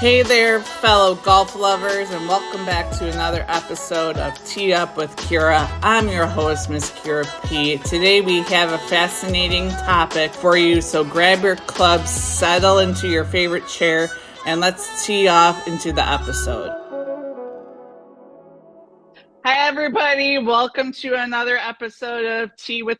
Hey there, fellow golf lovers, and welcome back to another episode of Tee Up with Kira. I'm your host, Miss Kira P. Today we have a fascinating topic for you, so grab your clubs, settle into your favorite chair, and let's tee off into the episode. Hi, everybody. Welcome to another episode of Tea with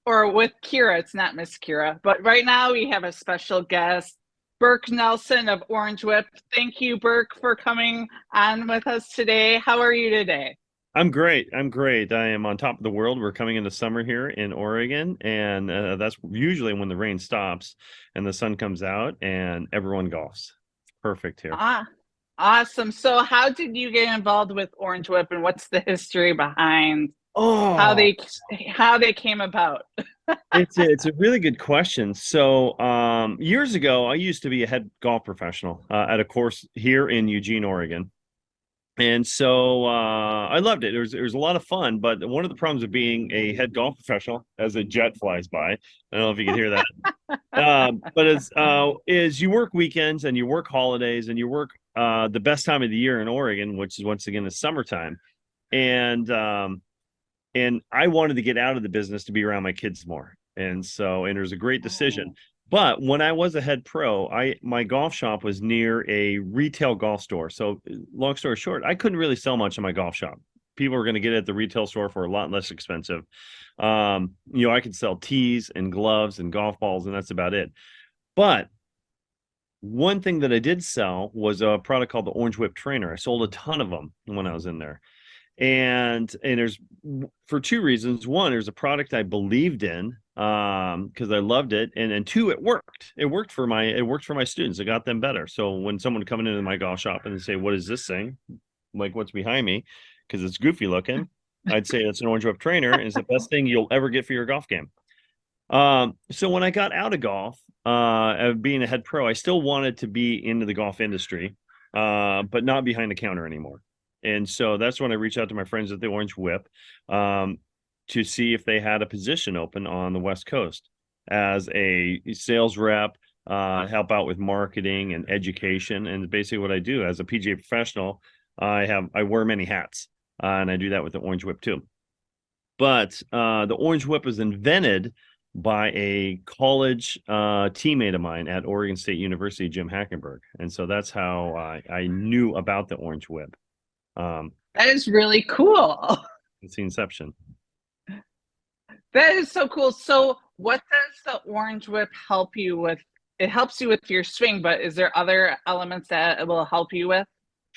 with Kira. It's not Miss Kira, but right now we have a special guest, Burke Nelson of Orange Whip. Thank you, Burke, for coming on with us today. How are you today? I'm great. I am on top of the world. We're coming into summer here in Oregon, and that's usually when the rain stops and the sun comes out and everyone golfs. Perfect here. Awesome. So how did you get involved with Orange Whip, and what's the history behind how Oh, they came about? it's a really good question. So, years ago, I used to be a head golf professional at a course here in Eugene, Oregon. And so I loved it. It was a lot of fun, but one of the problems of being a head golf professional as a jet flies by, I don't know if you can hear that. But as is you work weekends and you work holidays and you work the best time of the year in Oregon, which is once again the summertime. And and I wanted to get out of the business to be around my kids more. And it was a great decision. But when I was a head pro, my golf shop was near a retail golf store. So long story short, I couldn't really sell much in my golf shop. People were going to get it at the retail store for a lot less expensive. I could sell tees and gloves and golf balls, and that's about it. But one thing that I did sell was a product called the Orange Whip Trainer. I sold a ton of them when I was in there. And there's for two reasons. One, there's a product I believed in because I loved it, and two, it worked. It worked for my students. It got them better. So when someone coming into my golf shop and they say, "What is this thing?" Like, what's behind me? Because it's goofy looking. I'd say it's an Orange Whip Trainer, and it's the best thing you'll ever get for your golf game. So when I got out of golf, of being a head pro, I still wanted to be into the golf industry, but not behind the counter anymore. And so that's when I reached out to my friends at the Orange Whip to see if they had a position open on the West Coast as a sales rep, help out with marketing and education. And basically what I do as a PGA professional, I wear many hats, and I do that with the Orange Whip too. But the Orange Whip was invented by a college teammate of mine at Oregon State University, Jim Hackenberg. And so that's how I knew about the Orange Whip. That is really cool. It's the inception. That is so cool. So what does the Orange Whip help you with? It helps you with your swing, but is there other elements that it will help you with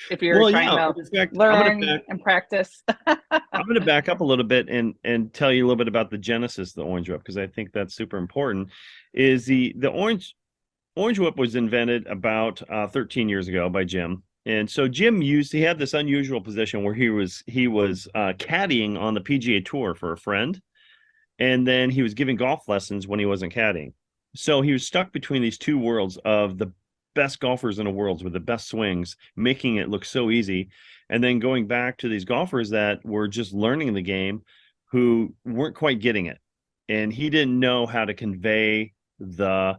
if you're Well, trying yeah. to In fact, learn and practice? I'm gonna back up a little bit and tell you a little bit about the genesis of the Orange Whip because I think that's super important. Is the Orange Whip was invented about 13 years ago by Jim. And so he had this unusual position where he was caddying on the PGA Tour for a friend, and then he was giving golf lessons when he wasn't caddying. So he was stuck between these two worlds of the best golfers in the world with the best swings, making it look so easy, and then going back to these golfers that were just learning the game who weren't quite getting it. And he didn't know how to convey the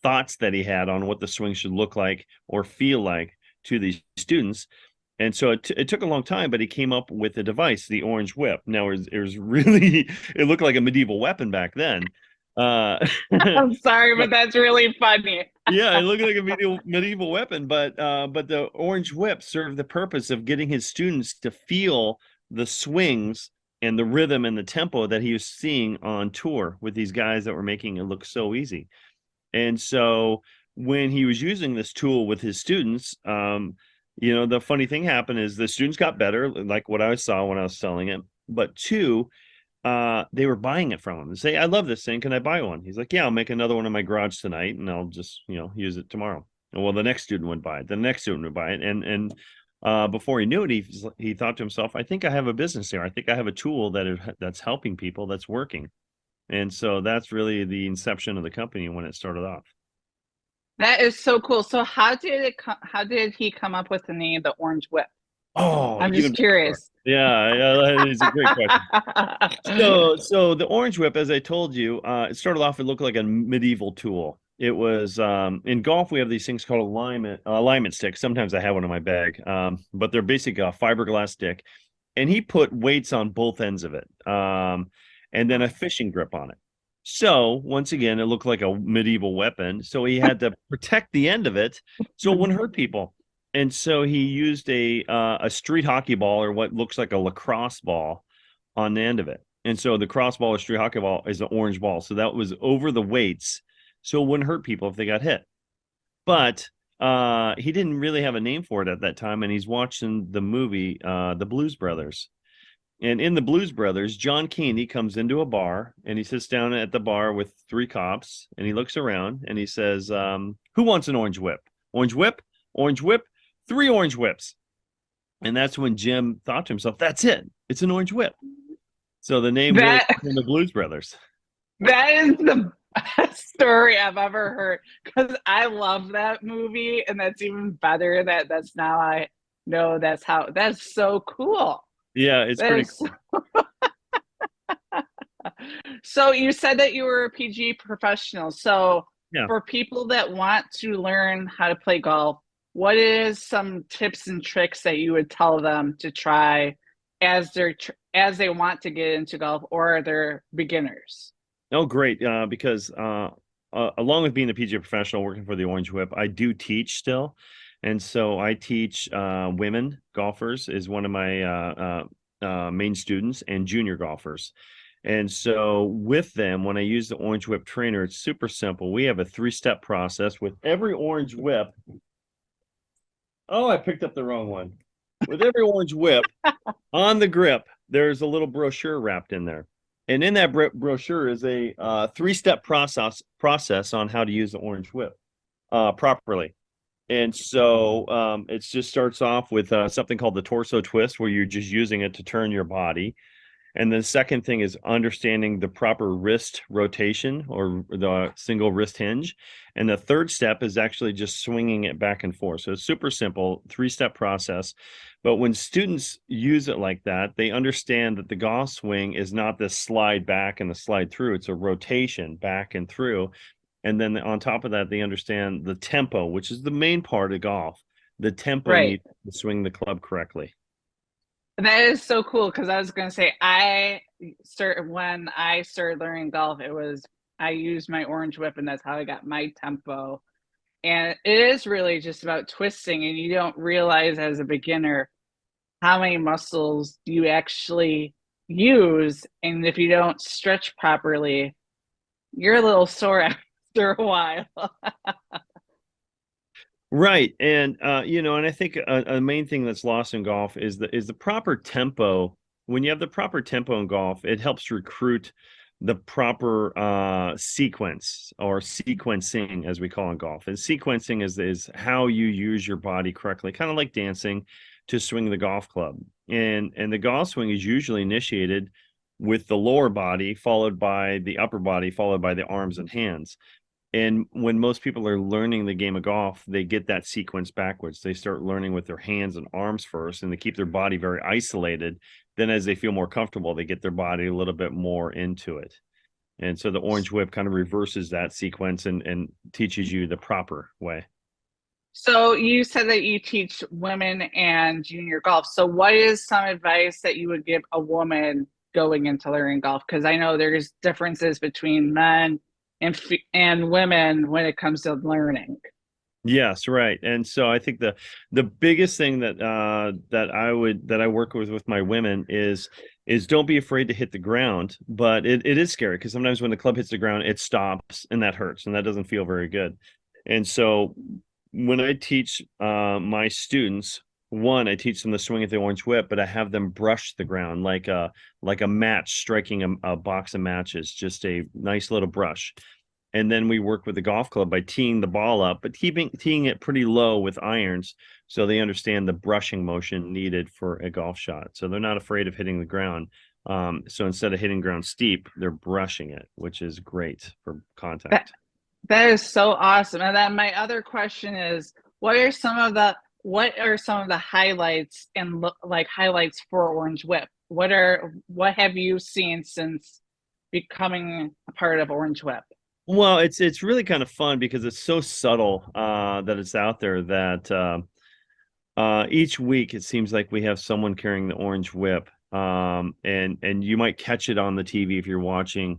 thoughts that he had on what the swing should look like or feel like to these students. And so it took a long time, but he came up with a device, the Orange Whip. Now it was really it looked like a medieval weapon back then. I'm sorry, but that's really funny. Yeah, it looked like a medieval weapon, but the Orange Whip served the purpose of getting his students to feel the swings and the rhythm and the tempo that he was seeing on tour with these guys that were making it look so easy. And so when he was using this tool with his students, the funny thing happened is the students got better, like what I saw when I was selling it. But two, they were buying it from him and say, "I love this thing. Can I buy one?" He's like, "Yeah, I'll make another one in my garage tonight, and I'll just use it tomorrow." And well, the next student would buy it. The next student would buy it, and before he knew it, he thought to himself, "I think I have a business here. I think I have a tool that's helping people, that's working." And so that's really the inception of the company when it started off. That is so cool. So how did he come up with the name the Orange Whip? Oh, I'm even just better. curious. Yeah, it's a great question. So the Orange Whip, as I told you, it started off, it looked like a medieval tool. It was in golf we have these things called alignment sticks. Sometimes I have one in my bag, but they're basically a fiberglass stick, and he put weights on both ends of it, and then a fishing grip on it. So once again, it looked like a medieval weapon. So he had to protect the end of it so it wouldn't hurt people. And so he used a street hockey ball, or what looks like a lacrosse ball, on the end of it. And so the crossball or street hockey ball is an orange ball. So that was over the weights, so it wouldn't hurt people if they got hit. But he didn't really have a name for it at that time, and he's watching the movie The Blues Brothers. And in The Blues Brothers, John Candy comes into a bar, and he sits down at the bar with three cops, and he looks around and he says, "Who wants an orange whip? Orange whip, orange whip, three orange whips." And that's when Jim thought to himself, "That's it. It's an orange whip." So the name really That from the Blues Brothers. that is the best story I've ever heard, because I love that movie, and that's even better that that's now I know that's so cool. Yeah, it's That pretty is cool. so you said that you were a PG professional. So Yeah. for people that want to learn how to play golf, what is some tips and tricks that you would tell them to try as they want to get into golf, or they're beginners? Oh, great. Because along with being a PGA professional working for the Orange Whip, I do teach still. And so I teach women golfers is one of my main students, and junior golfers. And so with them, when I use the Orange Whip trainer, it's super simple. We have a 3-step process with every Orange Whip. Oh, I picked up the wrong one. With every Orange Whip on the grip, there's a little brochure wrapped in there. And in that brochure is a 3-step process on how to use the Orange Whip properly. And so it just starts off with something called the torso twist, where you're just using it to turn your body. And the second thing is understanding the proper wrist rotation, or the single wrist hinge. And the third step is actually just swinging it back and forth. So it's super simple, 3-step process. But when students use it like that, they understand that the golf swing is not this slide back and the slide through. It's a rotation back and through. And then on top of that, they understand the tempo, which is the main part of golf. The tempo Right. needs to swing the club correctly. That is so cool, because I was going to say when I started learning golf, I used my Orange Whip, and that's how I got my tempo. And it is really just about twisting, and you don't realize as a beginner how many muscles you actually use, and if you don't stretch properly, you're a little sore after a while. Right. And and I think a main thing that's lost in golf is the proper tempo. When you have the proper tempo in golf, it helps recruit the proper sequence, or sequencing as we call in golf. And sequencing is how you use your body correctly, kind of like dancing, to swing the golf club. And the golf swing is usually initiated with the lower body, followed by the upper body, followed by the arms and hands. And when most people are learning the game of golf, they get that sequence backwards. They start learning with their hands and arms first, and they keep their body very isolated. Then as they feel more comfortable, they get their body a little bit more into it. And so the Orange Whip kind of reverses that sequence and teaches you the proper way. So you said that you teach women and junior golf. So what is some advice that you would give a woman going into learning golf? Because I know there's differences between men and women when it comes to learning. Yes, right. And so I think the biggest thing that I work with my women is don't be afraid to hit the ground. But it is scary, because sometimes when the club hits the ground, it stops, and that hurts, and that doesn't feel very good. And so when I teach my students, one, I teach them the swing at the Orange Whip, but I have them brush the ground like a match striking a box of matches, just a nice little brush. And then we work with the golf club by teeing the ball up, but teeing it pretty low with irons, so they understand the brushing motion needed for a golf shot. So they're not afraid of hitting the ground. So instead of hitting ground steep, they're brushing it, which is great for contact. That is so awesome. And then my other question is, what are some of the highlights and highlights for Orange Whip? What have you seen since becoming a part of Orange Whip? Well, it's really kind of fun because it's so subtle that it's out there that each week it seems like we have someone carrying the orange whip. And you might catch it on the TV if you're watching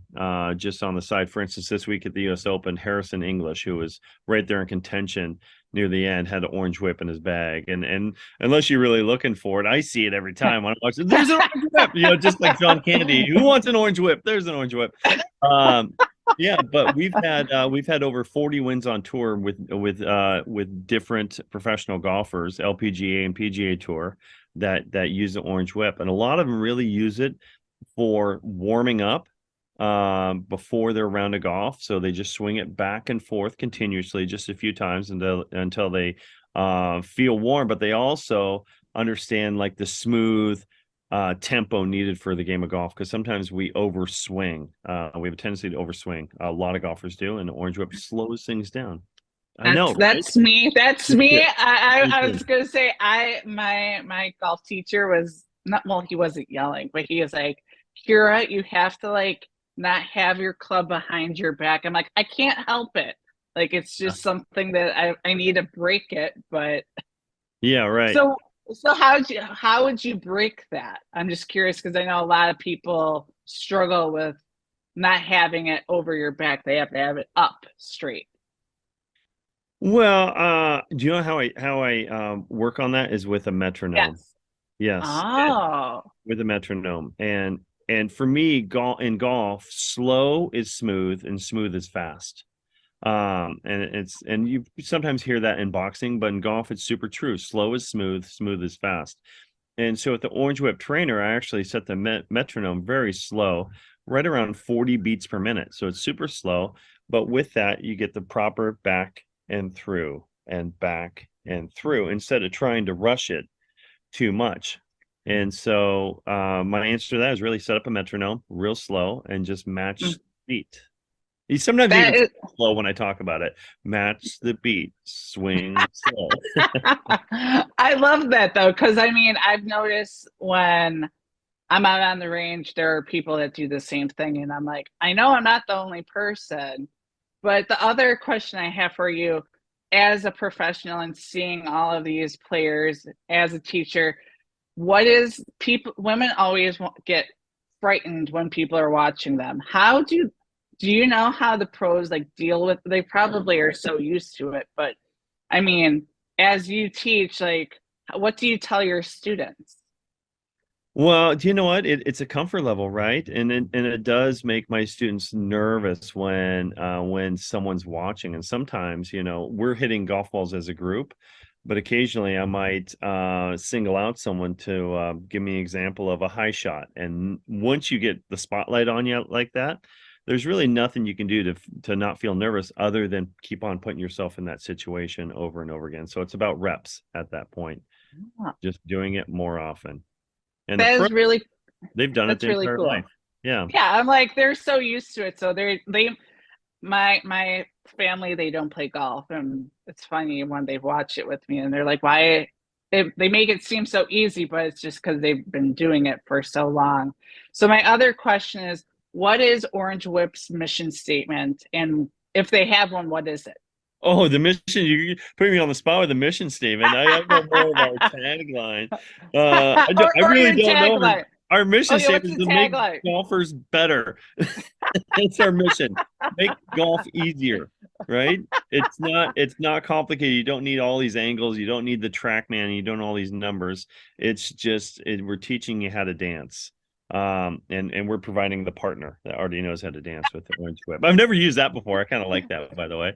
just on the side. For instance, this week at the US Open, Harrison English, who was right there in contention near the end, had an orange whip in his bag. And unless you're really looking for it, I see it every time when I watch it. There's an orange whip, just like John Kennedy. Who wants an orange whip? There's an orange whip. Um, yeah, but we've had over 40 wins on tour with different professional golfers, LPGA and PGA Tour, that use the orange whip, and a lot of them really use it for warming up before their round of golf. So they just swing it back and forth continuously, just a few times until they feel warm. But they also understand like the smooth tempo needed for the game of golf, because sometimes we overswing. We have a tendency to overswing. A lot of golfers do, and the orange whip slows things down. I know, right? That's me. That's me. Yeah. I was gonna say my golf teacher was not, well, he wasn't yelling, but he was like, Kira, you have to like not have your club behind your back. I'm like, I can't help it. Like it's just something that I need to break it. But Yeah, right. so how would you break that? I'm just curious because I know a lot of people struggle with not having it over your back. They have to have it up straight. Well, do you know how I work on that is with a metronome. Yes. Yes, Oh. with a metronome. And for me, in golf, slow is smooth and smooth is fast. And you sometimes hear that in boxing, but in golf it's super true. Slow is smooth, smooth is fast. And so with the Orange Whip trainer, I actually set the metronome very slow, right around 40 beats per minute. So it's super slow, but with that you get the proper back and through and back and through instead of trying to rush it too much. And so my answer to that is really set up a metronome real slow and just match the beat. You sometimes That even is, slow when I talk about it. Match the beat, swing slow. I love that though, because I mean, I've noticed when I'm out on the range, there are people that do the same thing, and I'm like, I know I'm not the only person. But the other question I have for you, as a professional and seeing all of these players as a teacher, what is people? Women always get frightened when people are watching them. How do you know how the pros like deal with? They probably are so used to it, but I mean, as you teach, like, what do you tell your students? Well, do you know what? It's a comfort level, right? And it does make my students nervous when someone's watching. And sometimes, we're hitting golf balls as a group, but occasionally I might single out someone to give me an example of a high shot. And once you get the spotlight on you like that, there's really nothing you can do to not feel nervous other than keep on putting yourself in that situation over and over again. So it's about reps at that point, Oh, just doing it more often. And the that pro, is really they've done it that's the really entire cool. life. Yeah. Yeah, I'm like they're so used to it. So they my family, they don't play golf, and it's funny when they watch it with me and they're like, why they make it seem so easy, but it's just because they've been doing it for so long. So my other question is, what is Orange Whip's mission statement? And if they have one, what is it? Oh, the mission, you put me on the spot with the mission statement. I know more of our tagline. I or really your don't know. tagline. Our Oh mission yeah, what's statement the is to make tagline? golfers better. It's our mission. Make golf easier, right? It's not complicated. You don't need all these angles. You don't need the TrackMan. You don't know all these numbers. It's just we're teaching you how to dance. And we're providing the partner that already knows how to dance with the Orange Whip. I've never used that before. I kind of like that, by the way.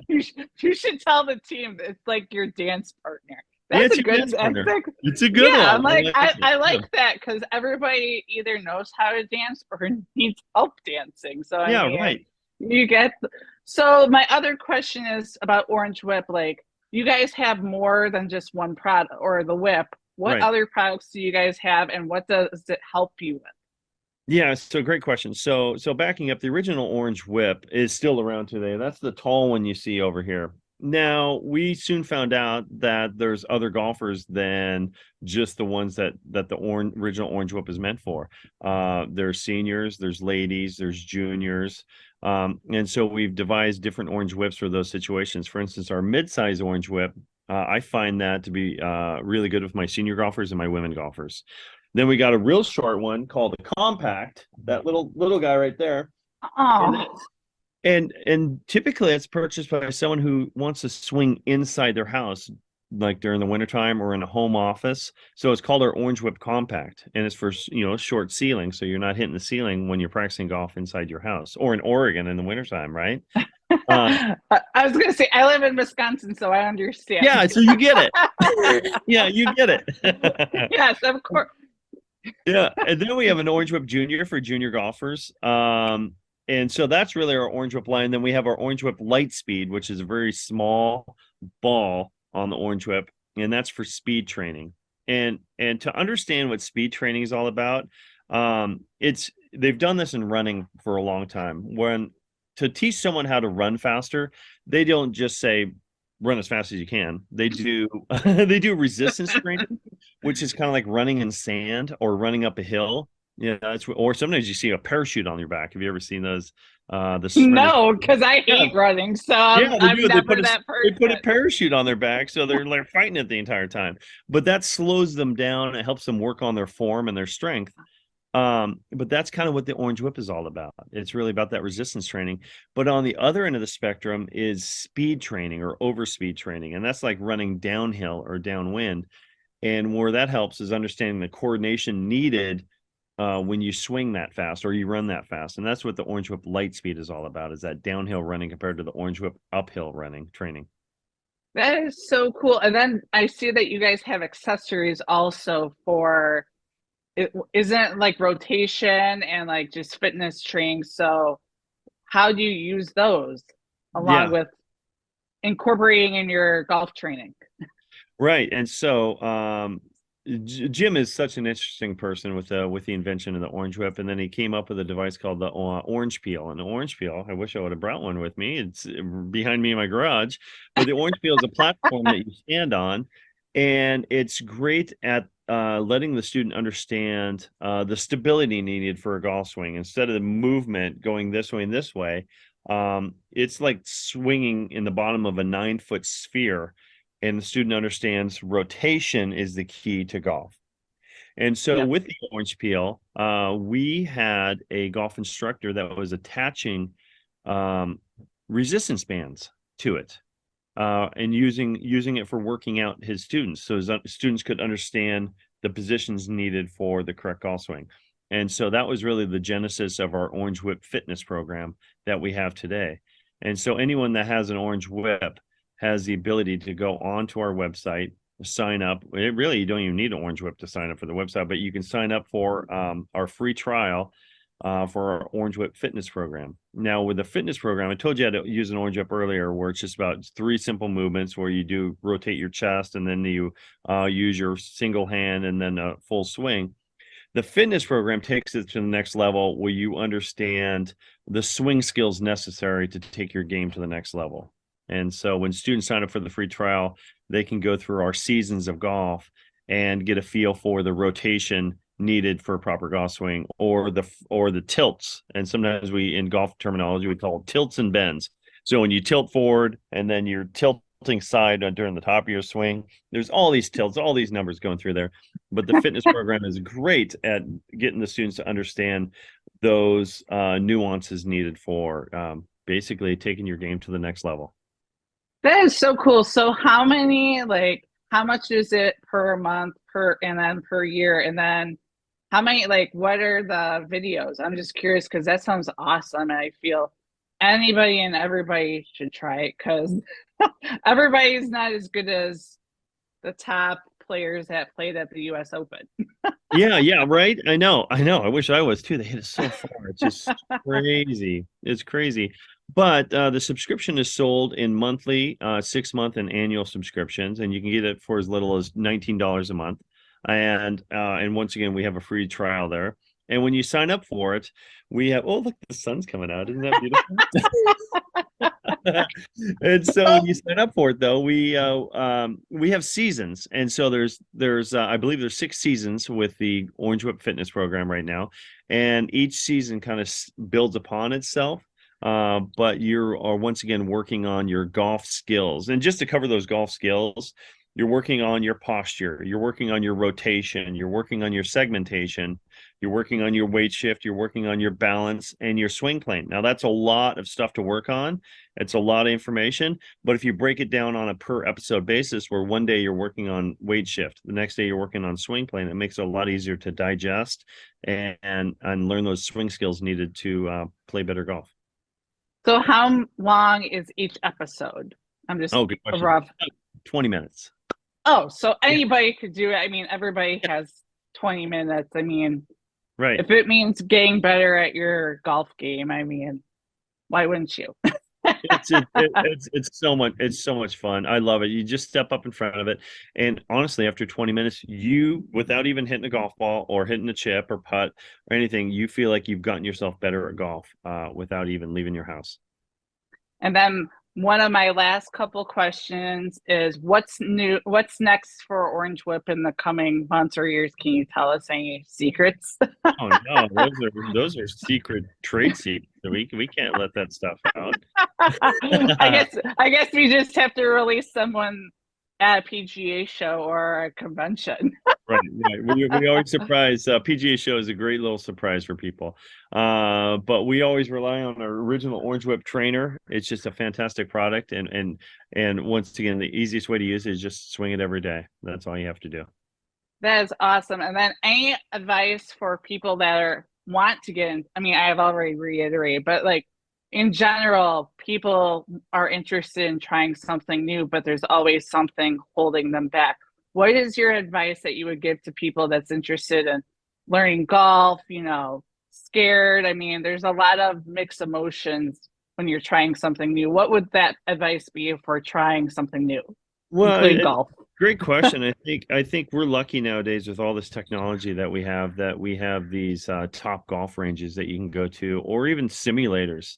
You should tell the team that it's like your dance partner. Yeah, That's it's a your good. dance That's partner. like, It's a good yeah. one. I'm like, It. I Yeah. like that because everybody either knows how to dance or needs help dancing. So I Yeah, mean, right. you get. So my other question is about Orange Whip. Like, you guys have more than just one product or the whip. What Right. other products do you guys have, and what does it help you with? Yeah, so great question. So backing up, the original Orange Whip is still around today. That's the tall one you see over here. Now, we soon found out that there's other golfers than just the ones that the original Orange Whip is meant for. There's seniors, there's ladies, there's juniors. And so we've devised different Orange Whips for those situations. For instance, our mid-size Orange Whip, I find that to be really good with my senior golfers and my women golfers. Then we got a real short one called a Compact, that little guy right there. Oh, And typically it's purchased by someone who wants to swing inside their house, like during the wintertime or in a home office. So it's called our Orange Whip Compact, and it's for, short ceiling. So you're not hitting the ceiling when you're practicing golf inside your house, or in Oregon in the wintertime, right? I was going to say, I live in Wisconsin, so I understand. Yeah, so you get it. Yeah, you get it. Yes, of course. Yeah, and then we have an Orange Whip Junior for junior golfers. And so that's really our Orange Whip line. Then we have our Orange Whip Lightspeed, which is a very small ball on the Orange Whip, and that's for speed training. And to understand what speed training is all about, they've done this in running for a long time. When to teach someone how to run faster, they don't just say run as fast as you can. They do they do resistance training, which is kind of like running in sand or running up a hill. Yeah, or sometimes you see a parachute on your back. Have you ever seen those? No, because I hate running, so yeah, I'm never that person. They put a parachute on their back, so they're like fighting it the entire time. But that slows them down. It helps them work on their form and their strength. But that's kind of what the Orange Whip is all about. It's really about that resistance training. But on the other end of the spectrum is speed training or overspeed training, and that's like running downhill or downwind. And where that helps is understanding the coordination needed when you swing that fast or you run that fast. And that's what the Orange Whip Lightspeed is all about, is that downhill running compared to the Orange Whip uphill running training. That is so cool. And then I see that you guys have accessories also for it. Isn't it like rotation and like just fitness training? So how do you use those along with incorporating in your golf training? Right. And so Jim is such an interesting person with the invention of the Orange Whip, and then he came up with a device called the Orange Peel. And the Orange Peel, I wish I would have brought one with me. It's behind me in my garage. But the Orange Peel is a platform that you stand on, and it's great at letting the student understand the stability needed for a golf swing. Instead of the movement going this way and this way, it's like swinging in the bottom of a 9-foot sphere. And the student understands rotation is the key to golf. And so with the Orange Peel, we had a golf instructor that was attaching resistance bands to it and using it for working out his students, so his students could understand the positions needed for the correct golf swing. And so that was really the genesis of our Orange Whip fitness program that we have today. And so anyone that has an Orange Whip has the ability to go onto our website, sign up. You don't even need an Orange Whip to sign up for the website, but you can sign up for our free trial for our Orange Whip fitness program. Now, with the fitness program, I told you how to use an Orange Whip earlier, where it's just about 3 simple movements where you do rotate your chest and then you use your single hand and then a full swing. The fitness program takes it to the next level where you understand the swing skills necessary to take your game to the next level. And so when students sign up for the free trial, they can go through our seasons of golf and get a feel for the rotation needed for a proper golf swing, or the tilts. And sometimes in golf terminology, we call it tilts and bends. So when you tilt forward and then you're tilting side during the top of your swing, there's all these tilts, all these numbers going through there. But the fitness program is great at getting the students to understand those nuances needed for basically taking your game to the next level. That is so cool. So how much is it per month and then per year? And then how many, what are the videos? I'm just curious because that sounds awesome. And I feel anybody and everybody should try it because everybody's not as good as the top players that played at the US Open. Yeah, right. I know. I wish I was too. They hit it so far. It's just crazy. It's crazy. But the subscription is sold in monthly, 6-month, and annual subscriptions, and you can get it for as little as $19 a month. And once again, we have a free trial there. And when you sign up for it, we have look, the sun's coming out. Isn't that beautiful? And so when you sign up for it, though, we have seasons, and so there's I believe there's 6 seasons with the Orange Whip Fitness program right now, and each season kind of builds upon itself. But you are once again working on your golf skills, and just to cover those golf skills, you're working on your posture, you're working on your rotation, you're working on your segmentation, you're working on your weight shift, you're working on your balance and your swing plane. Now, that's a lot of stuff to work on. It's a lot of information, but if you break it down on a per episode basis, where one day you're working on weight shift, the next day you're working on swing plane, it makes it a lot easier to digest and learn those swing skills needed to play better golf. So how long is each episode? I'm just good question. rough. 20 minutes. Oh, so anybody could do it. I mean, everybody has 20 minutes. I mean, right. If it means getting better at your golf game, I mean, why wouldn't you? It's so much fun. I love it. You just step up in front of it, and honestly, after 20 minutes, you, without even hitting a golf ball or hitting a chip or putt or anything, you feel like you've gotten yourself better at golf without even leaving your house. And then one of my last couple questions is, what's next for Orange Whip in the coming months or years? Can you tell us any secrets? Oh no, those are secret trade secrets. We can't let that stuff out. I guess we just have to release someone at a PGA show or a convention. Right. We always surprise. PGA show is a great little surprise for people. But we always rely on our original Orange Whip trainer. It's just a fantastic product, and once again, the easiest way to use it is just swing it every day. That's all you have to do. That is awesome. And then any advice for people that want to get in? I mean, I have already reiterated, but like in general, people are interested in trying something new, but there's always something holding them back. What is your advice that you would give to people that's interested in learning golf, scared? I mean, there's a lot of mixed emotions when you're trying something new. What would that advice be for trying something new, including golf? Great question. I think we're lucky nowadays with all this technology that we have these top golf ranges that you can go to, or even simulators.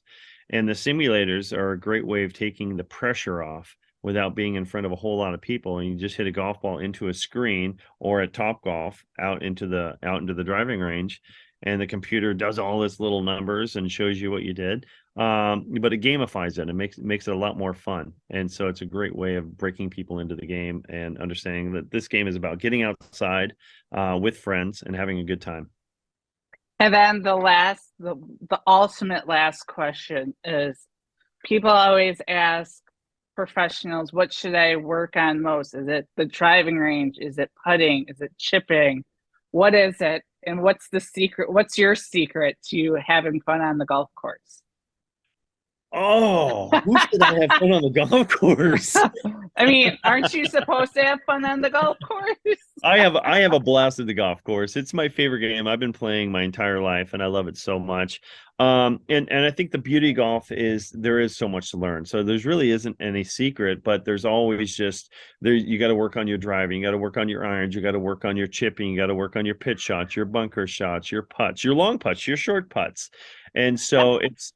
And the simulators are a great way of taking the pressure off without being in front of a whole lot of people, and you just hit a golf ball into a screen or at Topgolf out into the driving range, and the computer does all its little numbers and shows you what you did. But it gamifies it and makes it a lot more fun. And so it's a great way of breaking people into the game and understanding that this game is about getting outside with friends and having a good time. And then the ultimate last question is, people always ask professionals, what should I work on most? Is it the driving range? Is it putting? Is it chipping? What is it? And what's the secret? What's your secret to having fun on the golf course? Oh, who should I have fun on the golf course? I mean, aren't you supposed to have fun on the golf course? I have a blast at the golf course. It's my favorite game. I've been playing my entire life, and I love it so much. And I think the beauty of golf is there is so much to learn. So there's really isn't any secret, but there's always you got to work on your driving, you got to work on your irons, you got to work on your chipping, you got to work on your pitch shots, your bunker shots, your putts, your long putts, your short putts. And so it's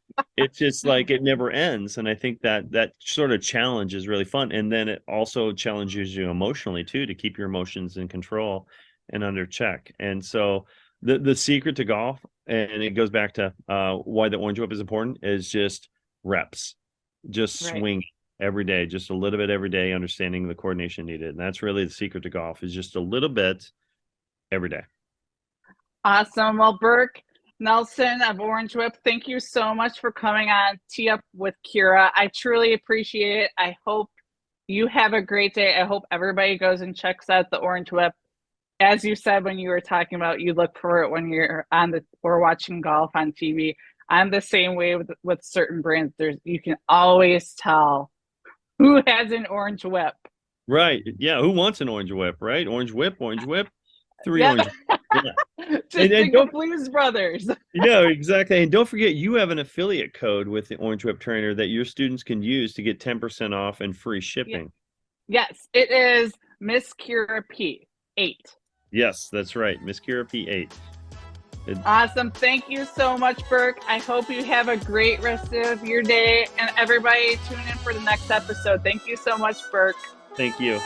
just like it never ends. And I think that sort of challenge is really fun. And then it also challenges you emotionally too, to keep your emotions in control and under check. And so the secret to golf, and it goes back to why the Orange Whip is important, is just reps. Just swing every day, just a little bit every day, understanding the coordination needed. And that's really the secret to golf, is just a little bit every day. Awesome. Well, Burke Nelson of Orange Whip, thank you so much for coming on Tee Up with Kira. I truly appreciate it. I hope you have a great day. I hope everybody goes and checks out the Orange Whip. As you said when you were talking about, you look for it when you're or watching golf on TV. I'm the same way with certain brands. You can always tell who has an Orange Whip. Right. Yeah. Who wants an Orange Whip, right? Orange Whip, 3 yep. orange. Yeah. Just think of Blues Brothers. Yeah, exactly. And don't forget, you have an affiliate code with the Orange Whip Trainer that your students can use to get 10% off and free shipping. Yes, it is Miss Kira P 8. Yes, that's right. Miss Kira P 8. Awesome. Thank you so much, Burke. I hope you have a great rest of your day, and everybody tune in for the next episode. Thank you so much, Burke. Thank you.